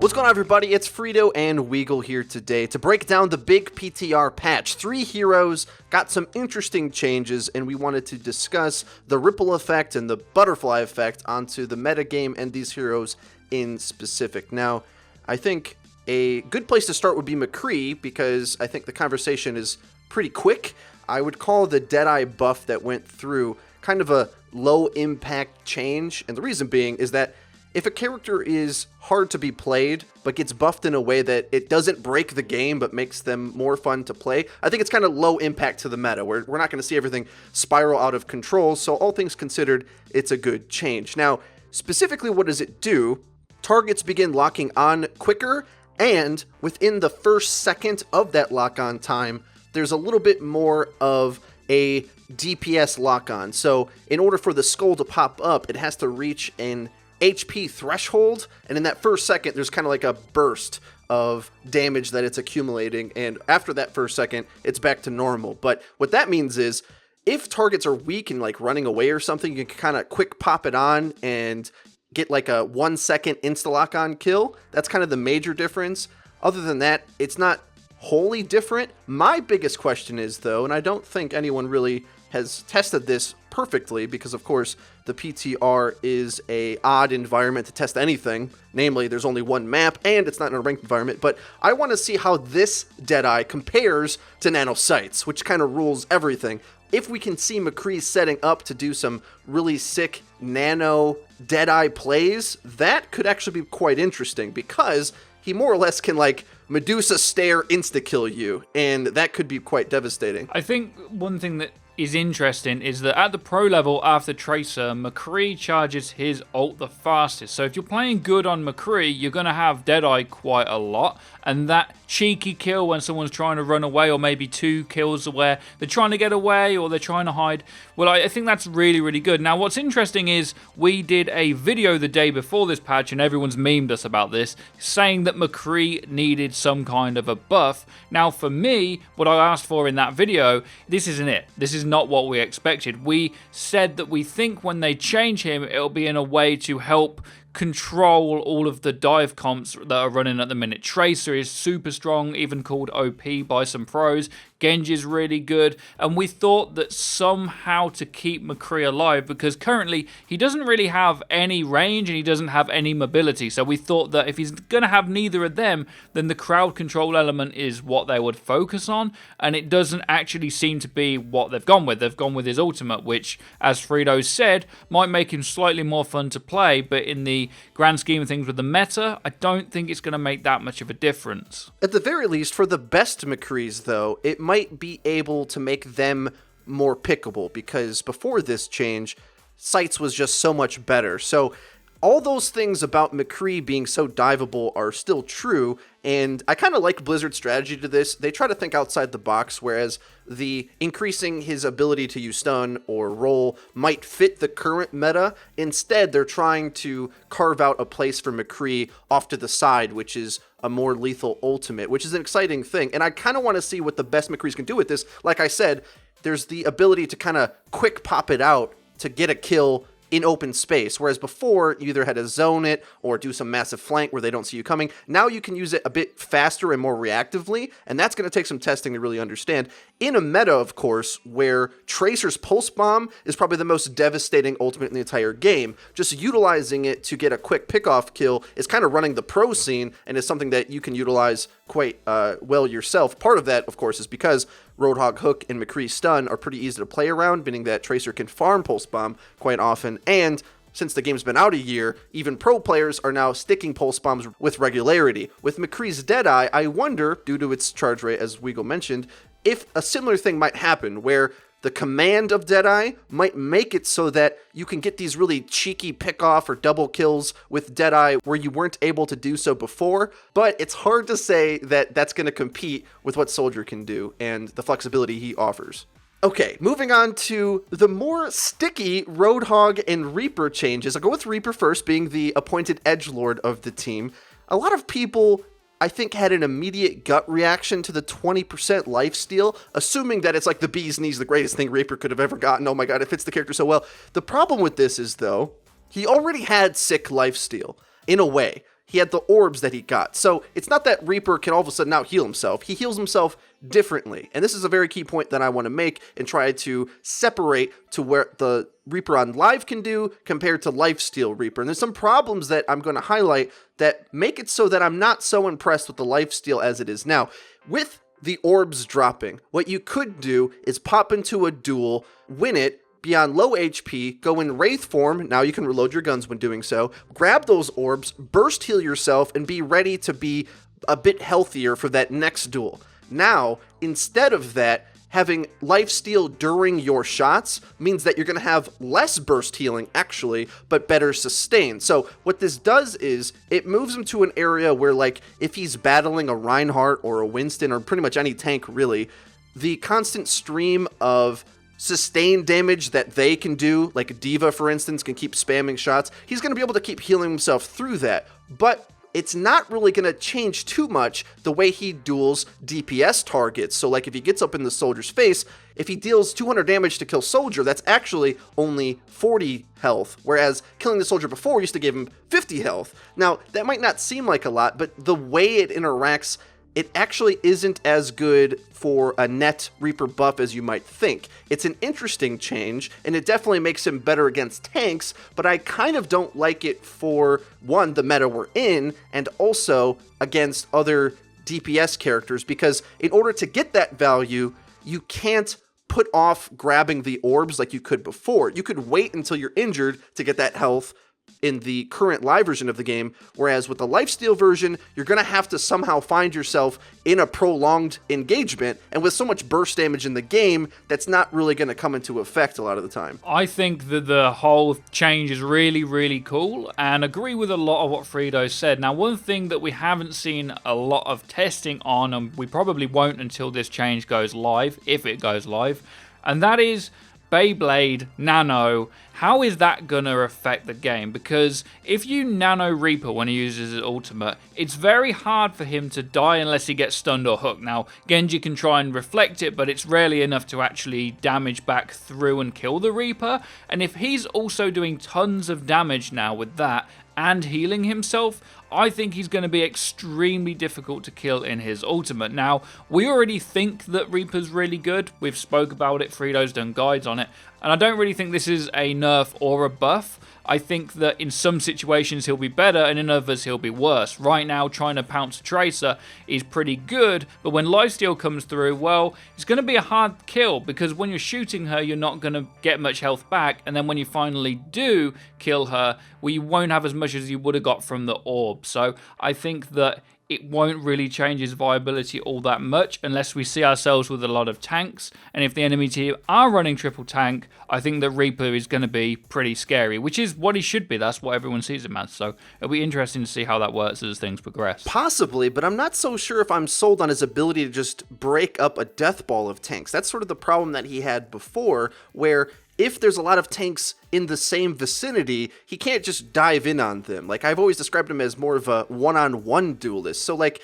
What's going on, everybody? It's Frito and Weagle here today to break down the big PTR patch. 3 heroes got some interesting changes, and we wanted to discuss the ripple effect and the butterfly effect onto the metagame and these heroes in specific. Now, I think a good place to start would be McCree, because I think the conversation is pretty quick. I would call the Deadeye buff that went through kind of a low-impact change, and the reason being is that if a character is hard to be played, but gets buffed in a way that it doesn't break the game, but makes them more fun to play, I think it's kind of low impact to the meta, where we're not going to see everything spiral out of control, so all things considered, it's a good change. Now, specifically, what does it do? Targets begin locking on quicker, and within the first second of that lock-on time, there's a little bit more of a DPS lock-on. So, in order for the skull to pop up, it has to reach an HP threshold, and in that first second there's kind of like a burst of damage that it's accumulating, and after that first second it's back to normal. But what that means is if targets are weak and like running away or something, you can kind of quick pop it on and get like a 1 second insta lock on kill. That's kind of the major difference. Other than that, it's not wholly different. My biggest question is though, and I don't think anyone really has tested this perfectly, because of course the PTR is a odd environment to test anything, namely there's only one map and it's not in a ranked environment, but I want to see how this Deadeye compares to Nano Sights, which kind of rules everything. If we can see McCree setting up to do some really sick Nano Deadeye plays, that could actually be quite interesting, because he more or less can like Medusa stare insta-kill you, and that could be quite devastating. I think one thing that is interesting is that at the pro level after Tracer, McCree charges his ult the fastest. So if you're playing good on McCree, you're going to have Deadeye quite a lot, and that cheeky kill when someone's trying to run away, or maybe 2 kills where they're trying to get away or they're trying to hide, well, I think that's really, really good. Now, what's interesting is we did a video the day before this patch, and everyone's memed us about this, saying that McCree needed some kind of a buff. Now, for me, what I asked for in that video, this isn't it. This is not what we expected. We said that we think when they change him, it'll be in a way to help control all of the dive comps that are running at the minute. Tracer is super strong, even called OP by some pros. Genji's really good, and we thought that somehow to keep McCree alive, because currently he doesn't really have any range and he doesn't have any mobility, so we thought that if he's going to have neither of them, then the crowd control element is what they would focus on, and it doesn't actually seem to be what they've gone with. They've gone with his ultimate, which, as Frito said, might make him slightly more fun to play, but in the grand scheme of things with the meta, I don't think it's going to make that much of a difference. At the very least, for the best McCrees though, it might be able to make them more pickable, because before this change, Sights was just so much better. So all those things about McCree being so diveable are still true, and I kind of like Blizzard's strategy to this. They try to think outside the box, whereas the increasing his ability to use stun or roll might fit the current meta. Instead, they're trying to carve out a place for McCree off to the side, which is a more lethal ultimate, which is an exciting thing. And I kind of want to see what the best McCrees can do with this. Like I said, there's the ability to kind of quick pop it out to get a kill in open space, whereas before you either had to zone it or do some massive flank where they don't see you coming. Now you can use it a bit faster and more reactively, and that's going to take some testing to really understand. In a meta, of course, where Tracer's Pulse Bomb is probably the most devastating ultimate in the entire game, just utilizing it to get a quick pickoff kill is kind of running the pro scene, and is something that you can utilize quite well yourself. Part of that, of course, is because Roadhog Hook and McCree Stun are pretty easy to play around, meaning that Tracer can farm Pulse Bomb quite often, and since the game's been out a year, even pro players are now sticking Pulse Bombs with regularity. With McCree's Deadeye, I wonder, due to its charge rate, as Weagle mentioned, if a similar thing might happen, where the command of Deadeye might make it so that you can get these really cheeky pick-off or double kills with Deadeye where you weren't able to do so before, but it's hard to say that that's going to compete with what Soldier can do and the flexibility he offers. Okay, moving on to the more sticky Roadhog and Reaper changes. I'll go with Reaper first, being the appointed edgelord of the team. A lot of people, I think, had an immediate gut reaction to the 20% lifesteal, assuming that it's like the bee's knees, the greatest thing Reaper could have ever gotten. Oh my god, it fits the character so well. The problem with this is, though, he already had sick lifesteal, in a way. he had the orbs that he got. So it's not that Reaper can all of a sudden out heal himself. He heals himself differently. And this is a very key point that I want to make and try to separate to where the Reaper on live can do compared to lifesteal Reaper. And there's some problems that I'm going to highlight that make it so that I'm not so impressed with the lifesteal as it is now. With the orbs dropping, what you could do is pop into a duel, win it, be on low HP, go in Wraith form, now you can reload your guns when doing so, grab those orbs, burst heal yourself, and be ready to be a bit healthier for that next duel. Now, instead of that, having lifesteal during your shots means that you're going to have less burst healing, actually, but better sustain. So what this does is it moves him to an area where, like, if he's battling a Reinhardt or a Winston or pretty much any tank, really, the constant stream of sustained damage that they can do, like D.Va, for instance, can keep spamming shots, he's going to be able to keep healing himself through that. But it's not really going to change too much the way he duels DPS targets. So like if he gets up in the soldier's face, if he deals 200 damage to kill soldier, that's actually only 40 health, whereas killing the soldier before used to give him 50 health. Now, that might not seem like a lot, but the way it interacts, it actually isn't as good for a net Reaper buff as you might think. It's an interesting change, and it definitely makes him better against tanks, but I kind of don't like it for, one, the meta we're in, and also against other DPS characters, because in order to get that value, you can't put off grabbing the orbs like you could before. You could wait until you're injured to get that health in the current live version of the game, whereas with the lifesteal version, you're going to have to somehow find yourself in a prolonged engagement, and with so much burst damage in the game, that's not really going to come into effect a lot of the time. I think that the whole change is really, really cool, and agree with a lot of what Frito said. Now, one thing that we haven't seen a lot of testing on, and we probably won't until this change goes live, if it goes live, and that is Beyblade Nano. How is that going to affect the game? Because if you Nano Reaper when he uses his ultimate, it's very hard for him to die unless he gets stunned or hooked. Now, Genji can try and reflect it, but it's rarely enough to actually damage back through and kill the Reaper. And if he's also doing tons of damage now with that and healing himself, I think he's going to be extremely difficult to kill in his ultimate. Now, we already think that Reaper's really good. We've spoke about it, Frito's done guides on it, and I don't really think this is a nerf or a buff. I think that in some situations he'll be better and in others he'll be worse. Right now, trying to pounce a Tracer is pretty good, but when lifesteal comes through, well, it's going to be a hard kill, because when you're shooting her, you're not going to get much health back, and then when you finally do kill her, well, you won't have as much as you would have got from the orb. So I think that it won't really change his viability all that much unless we see ourselves with a lot of tanks. And if the enemy team are running triple tank, I think the Reaper is going to be pretty scary, which is what he should be. That's what everyone sees him as. So it'll be interesting to see how that works as things progress. Possibly, but I'm not so sure if I'm sold on his ability to just break up a death ball of tanks. That's sort of the problem that he had before, where if there's a lot of tanks in the same vicinity, he can't just dive in on them. Like, I've always described him as more of a one-on-one duelist. So, like,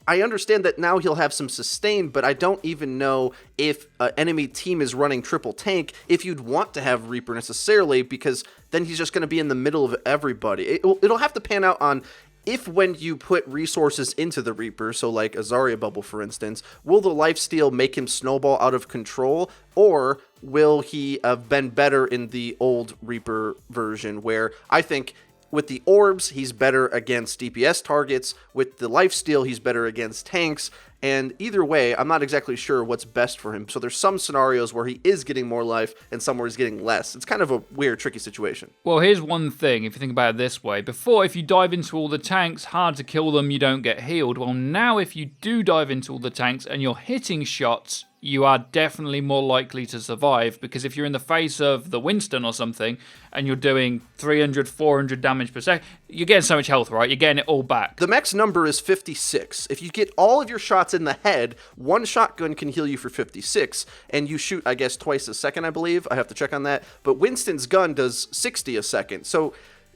I understand that now he'll have some sustain, but I don't even know if an enemy team is running triple tank if you'd want to have Reaper necessarily, because then he's just going to be in the middle of everybody. It'll have to pan out on if when you put resources into the Reaper, so like a Zarya bubble, for instance, will the lifesteal make him snowball out of control, or will he have been better in the old Reaper version, where I think with the orbs, he's better against DPS targets. With the lifesteal, he's better against tanks. And either way, I'm not exactly sure what's best for him. So there's some scenarios where he is getting more life and some where he's getting less. It's kind of a weird, tricky situation. Well, here's one thing, if you think about it this way. Before, if you dive into all the tanks, hard to kill them, you don't get healed. Well, now if you do dive into all the tanks and you're hitting shots, you are definitely more likely to survive, because if you're in the face of the Winston or something and you're doing 300, 400 damage per second, you're getting so much health, right? You're getting it all back. The max number is 56. If you get all of your shots in the head, one shotgun can heal you for 56, and you shoot, I guess, twice a second, I believe. I have to check on that. But Winston's gun does 60 a second. So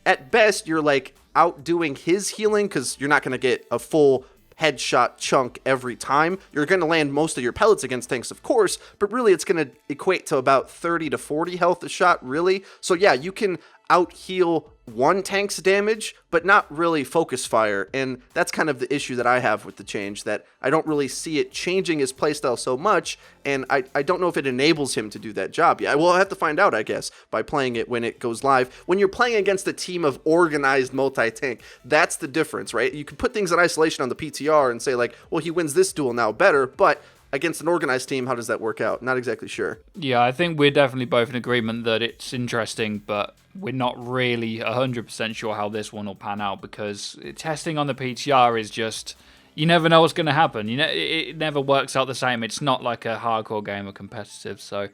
at best, you're like outdoing his healing, because you're not going to get a full headshot chunk every time. You're going to land most of your pellets against tanks, of course, but really it's going to equate to about 30 to 40 health a shot, really. So yeah, you can out-heal one tank's damage, but not really focus fire. And that's kind of the issue that I have with the change, that I don't really see it changing his playstyle so much, and I don't know if it enables him to do that job. Yeah, we'll have to find out, I guess, by playing it when it goes live. When you're playing against a team of organized multi-tank, that's the difference, right? You can put things in isolation on the PTR and say, like, well, he wins this duel now better, but against an organized team, how does that work out? Not exactly sure. Yeah, I think we're definitely both in agreement that it's interesting, but we're not really 100% sure how this one will pan out, because testing on the PTR is just, you never know what's going to happen. It never works out the same. It's not like a hardcore game or competitive, so...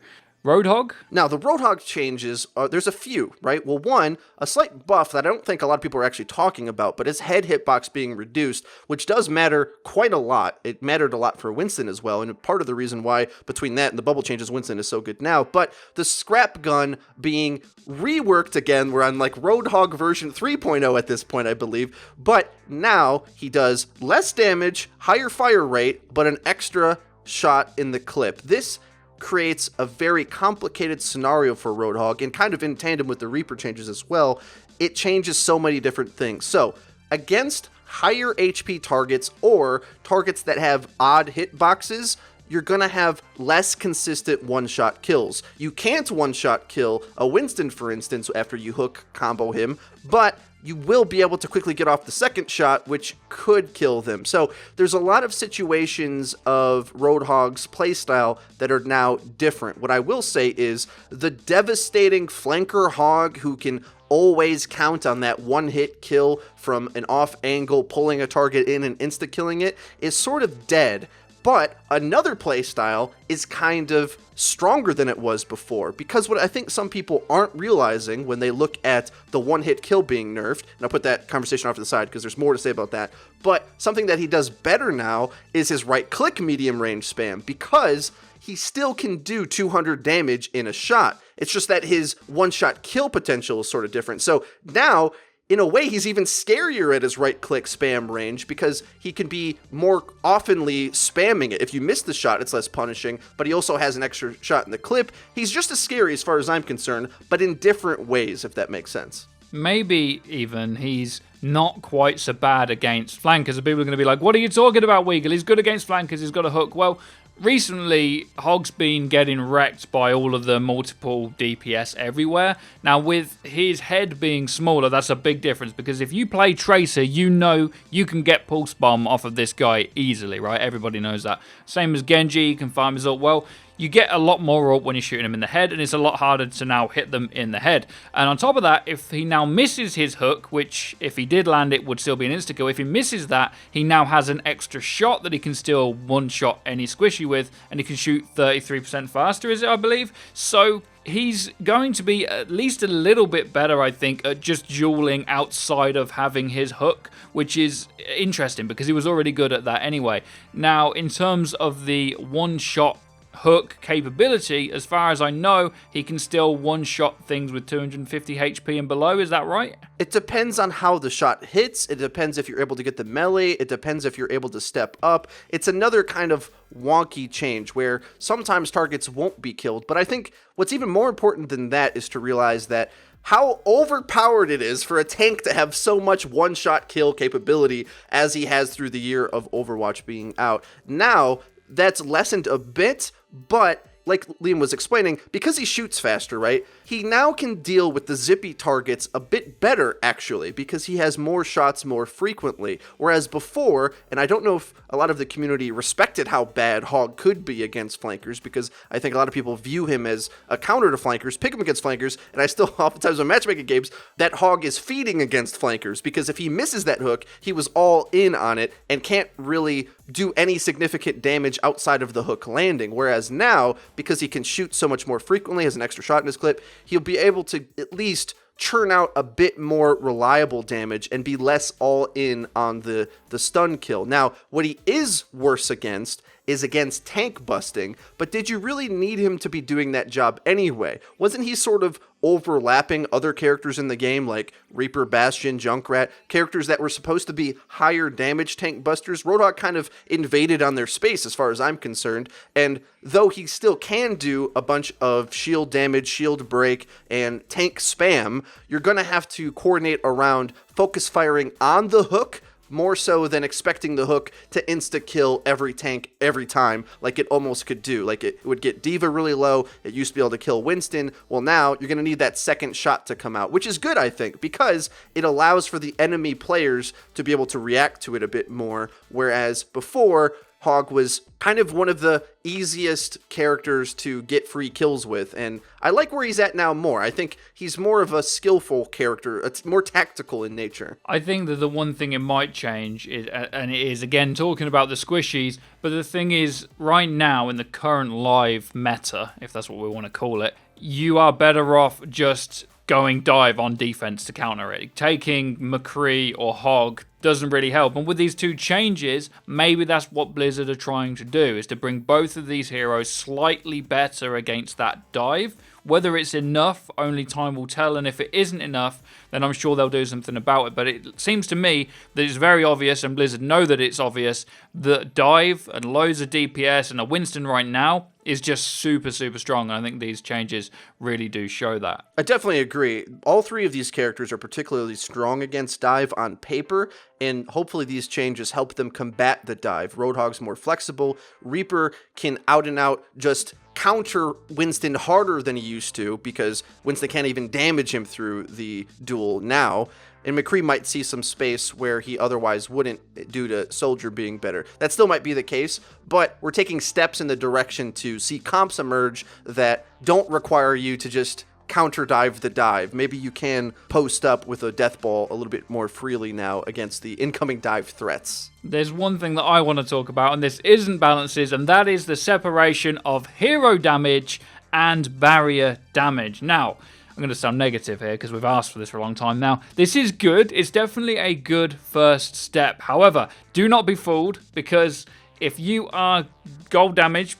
Roadhog? Now, the Roadhog changes, there's a few, right? Well, one, a slight buff that I don't think a lot of people are actually talking about, but his head hitbox being reduced, which does matter quite a lot. It mattered a lot for Winston as well, and part of the reason why between that and the bubble changes, Winston is so good now. But the scrap gun being reworked again, we're on like Roadhog version 3.0 at this point, I believe, but now he does less damage, higher fire rate, but an extra shot in the clip. This creates a very complicated scenario for Roadhog, and kind of in tandem with the Reaper changes as well, it changes so many different things. So against higher HP targets or targets that have odd hitboxes, you're going to have less consistent one-shot kills. You can't one-shot kill a Winston, for instance, after you hook combo him, but you will be able to quickly get off the second shot, which could kill them. So there's a lot of situations of Roadhog's playstyle that are now different. What I will say is the devastating flanker hog who can always count on that one-hit kill from an off angle, pulling a target in and insta-killing it, is sort of dead. But another playstyle is kind of stronger than it was before, because what I think some people aren't realizing when they look at the one-hit kill being nerfed, and I'll put that conversation off to the side because there's more to say about that, but something that he does better now is his right-click medium range spam, because he still can do 200 damage in a shot. It's just that his one-shot kill potential is sort of different. So now, in a way, he's even scarier at his right-click spam range because he can be more oftenly spamming it. If you miss the shot, it's less punishing, but he also has an extra shot in the clip. He's just as scary as far as I'm concerned, but in different ways, if that makes sense. Maybe even he's not quite so bad against flankers. People are going to be like, what are you talking about, Weagle? He's good against flankers, he's got a hook. Well, recently, Hog's been getting wrecked by all of the multiple DPS everywhere. Now, with his head being smaller, that's a big difference, because if you play Tracer, you know you can get Pulse Bomb off of this guy easily, right? Everybody knows that. Same as Genji, you can farm his ult well. You get a lot more ult when you're shooting him in the head, and it's a lot harder to now hit them in the head. And on top of that, if he now misses his hook, which if he did land it would still be an insta-kill, if he misses that, he now has an extra shot that he can still one-shot any squishy with, and he can shoot 33% faster, is it, I believe? So he's going to be at least a little bit better, I think, at just dueling outside of having his hook, which is interesting because he was already good at that anyway. Now, in terms of the one-shot hook capability, as far as I know, he can still one-shot things with 250 HP and below, is that right? It depends on how the shot hits, it depends if you're able to get the melee, it depends if you're able to step up. It's another kind of wonky change where sometimes targets won't be killed, but I think what's even more important than that is to realize that how overpowered it is for a tank to have so much one-shot kill capability as he has through the year of Overwatch being out. Now, that's lessened a bit, but like Liam was explaining, because he shoots faster, right, he now can deal with the zippy targets a bit better, actually, because he has more shots more frequently. Whereas before, and I don't know if a lot of the community respected how bad Hog could be against flankers, because I think a lot of people view him as a counter to flankers, pick him against flankers, and I still oftentimes on matchmaking games, that Hog is feeding against flankers, because if he misses that hook, he was all in on it, and can't really do any significant damage outside of the hook landing. Whereas now, because he can shoot so much more frequently, has an extra shot in his clip, he'll be able to at least churn out a bit more reliable damage and be less all in on the stun kill. Now, what he is worse against is against tank busting, but did you really need him to be doing that job anyway? Wasn't he sort of overlapping other characters in the game like Reaper, Bastion, Junkrat, characters that were supposed to be higher damage tank busters. Roadhog kind of invaded on their space as far as I'm concerned, and though he still can do a bunch of shield damage, shield break, and tank spam, you're going to have to coordinate around focus firing on the hook more so than expecting the hook to insta-kill every tank every time like it almost could do. Like it would get D.Va really low, it used to be able to kill Winston. Well, now you're going to need that second shot to come out, which is good, I think, because it allows for the enemy players to be able to react to it a bit more, whereas before, Hog was kind of one of the easiest characters to get free kills with, and I like where he's at now more. I think he's more of a skillful character. It's more tactical in nature. I think that the one thing it might change is, and it is, again, talking about the squishies, but the thing is, right now, in the current live meta, if that's what we want to call it, you are better off just going dive on defense to counter it. Taking McCree or Hog doesn't really help. And with these two changes, maybe that's what Blizzard are trying to do, is to bring both of these heroes slightly better against that dive. Whether it's enough, only time will tell, and if it isn't enough, then I'm sure they'll do something about it. But it seems to me that it's very obvious, and Blizzard know that it's obvious, that dive and loads of DPS and a Winston right now is just super, super strong, and I think these changes really do show that. I definitely agree. All three of these characters are particularly strong against dive on paper, and hopefully these changes help them combat the dive. Roadhog's more flexible. Reaper can out and out just counter Winston harder than he used to because Winston can't even damage him through the duel now. And McCree might see some space where he otherwise wouldn't due to Soldier being better. That still might be the case, but we're taking steps in the direction to see comps emerge that don't require you to just counter dive the dive. Maybe you can post up with a death ball a little bit more freely now against the incoming dive threats. There's one thing that I want to talk about, and this isn't balances, and that is the separation of hero damage and barrier damage. Now, I'm going to sound negative here because we've asked for this for a long time now. This is good. It's definitely a good first step. However, do not be fooled, because if you are gold damage,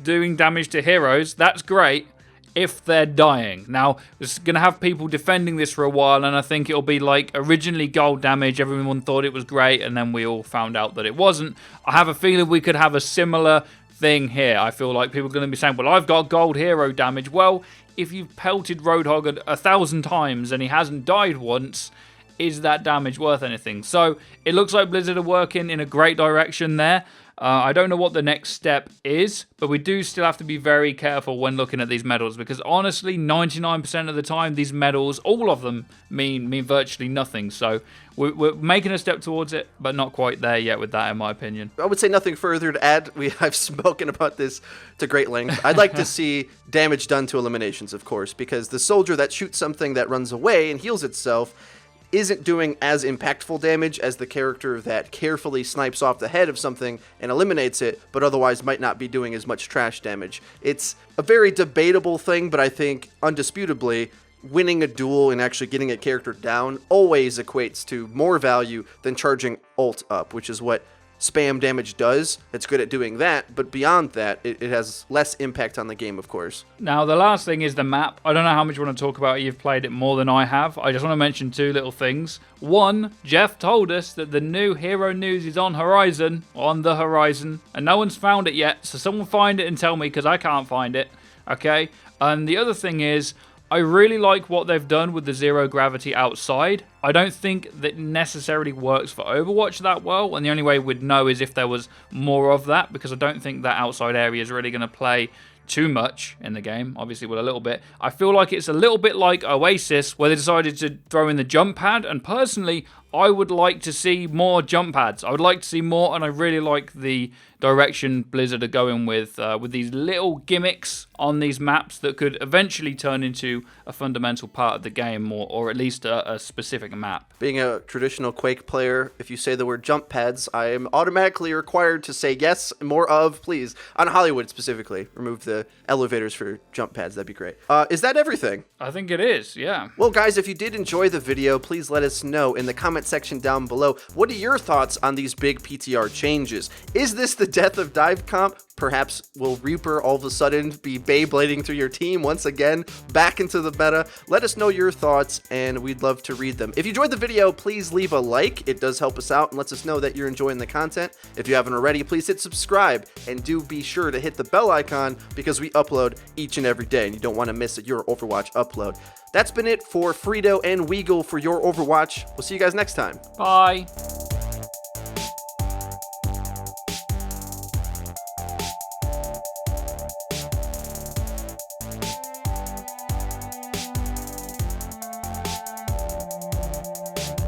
doing damage to heroes, that's great if they're dying. Now, it's going to have people defending this for a while, and I think it'll be like originally gold damage. Everyone thought it was great, and then we all found out that it wasn't. I have a feeling we could have a similar thing here. I feel like people are going to be saying, well, I've got gold hero damage. Well, if you've pelted Roadhog 1,000 times and he hasn't died once, is that damage worth anything? So it looks like Blizzard are working in a great direction there. I don't know what the next step is, but we do still have to be very careful when looking at these medals, because honestly, 99% of the time, these medals, all of them, mean virtually nothing. So we're making a step towards it, but not quite there yet with that, in my opinion. I would say nothing further to add. I've spoken about this to great length. I'd like to see damage done to eliminations, of course, because the soldier that shoots something that runs away and heals itself isn't doing as impactful damage as the character that carefully snipes off the head of something and eliminates it, but otherwise might not be doing as much trash damage. It's a very debatable thing, but I think undisputably winning a duel and actually getting a character down always equates to more value than charging ult up, which is what spam damage does. It's good at doing that, but beyond that, it has less impact on the game, of course. Now, the last thing is the map. I don't know how much you want to talk about it. You've played it more than I have. I just want to mention two little things. One, Jeff told us that the new hero news is on the horizon, and no one's found it yet, so someone find it and tell me, because I can't find it, okay? And the other thing is, I really like what they've done with the zero gravity outside. I don't think that necessarily works for Overwatch that well, and the only way we'd know is if there was more of that, because I don't think that outside area is really going to play too much in the game, obviously with a little bit. I feel like it's a little bit like Oasis, where they decided to throw in the jump pad, and personally, I would like to see more jump pads. I would like to see more, and I really like the direction Blizzard are going with these little gimmicks on these maps that could eventually turn into a fundamental part of the game, or at least a specific map. Being a traditional Quake player, if you say the word jump pads, I am automatically required to say yes, more of, please. On Hollywood specifically, remove the elevators for jump pads, that'd be great. Is that everything? I think it is, yeah. Well, guys, if you did enjoy the video, please let us know in the comment comment section down below. What are your thoughts on these big PTR changes? Is this the death of dive comp? Perhaps will Reaper all of a sudden be Beyblading through your team once again, back into the meta? Let us know your thoughts, and we'd love to read them. If you enjoyed the video, please leave a like. It does help us out and lets us know that you're enjoying the content. If you haven't already, please hit subscribe, and do be sure to hit the bell icon because we upload each and every day, and you don't want to miss your Overwatch upload. That's been it for Frito and Weagle for your Overwatch. We'll see you guys next time. Bye.